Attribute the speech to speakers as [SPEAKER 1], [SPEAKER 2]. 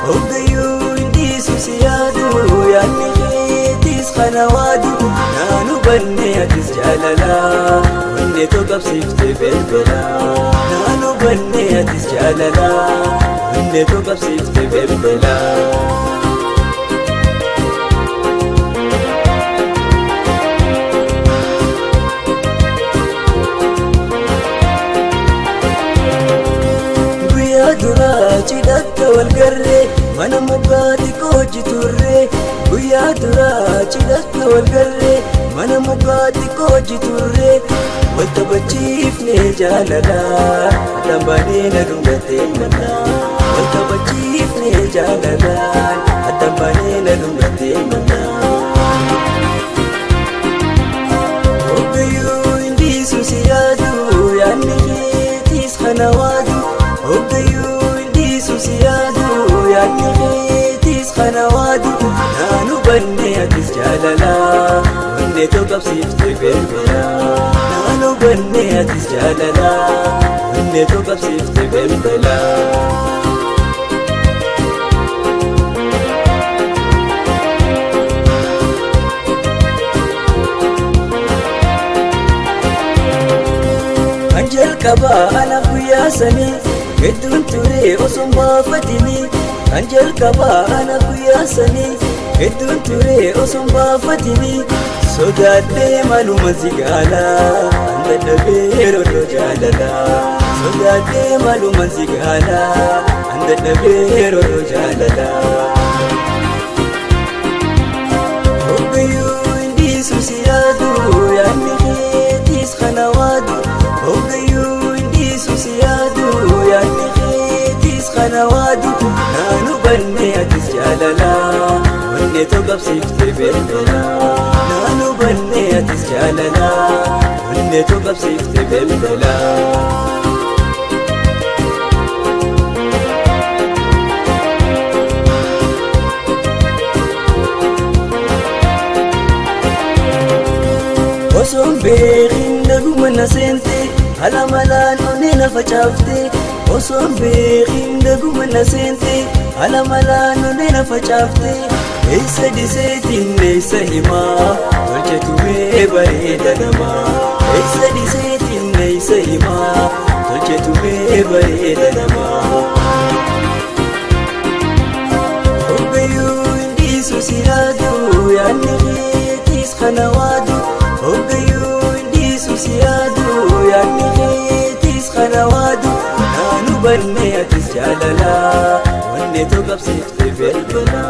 [SPEAKER 1] Hoggayuu hindi susiyaadu yaadni keetis kanawaadu naanu banne atis jaalala wanne tokkabsiifte belbela naanu banne atis jaalala wanne tokkabsiifte belbela. Dura cidakka walgarre mana muggaati koji turre guyyaa dura cidakka walgarre mana muggaati koji turre wanta bachiifne jaalala adambaanee na dhungattee manna wanta bachiifne jaalala adambaanee na dhungattee manna. Hoggayuu hindi susiyaadu yaadni keetis kanawaadu Hoggayuu hindi susiyaadu yaadni keetis kanawaadu naanu banne atis jaalala wanne tokkabsiifte belbela naanu banne atis jaalala wanne tokkabsiifte belbela. Kan jalqabaa ana guyyaa sanii hedduun ture osoo baafatini kan jalqabaa ana guyyaa sanii hedduun ture osoo baafatini sodaadhee maluma sigaala anda dhabee rolloo jaalala sodaadhee maluma sigaala anda dhabee rolloo jaalala. Hoggayuu hindi susiyaadu yaadni keetis kanawaadu Hoggayuu hindi susiyaadu yaadni keetis kanawaadu naanu banne atis jaalala wanne tokkabsiifte belbela naanu banne atis jaalala wanne tokkabsiifte belbela. Osoon beekin dhaguma na seente alamalaan onnee na facaafte osoon beekin dhaguma na seente alamalaan onnee na facaafte eessa dhiseetiin eessa himaa tolche tumee bareeda namaa eessa dhiseetiin eessa himaa tolche tumee bareeda namaa. Hoggayuu hindi susiyaadu yaadni keetis kanawaadu Hoggayuu hindi susiyaadu yaadni keetis kanawaadu naanu banne atis jaalala wanne tokkabsiifte belbela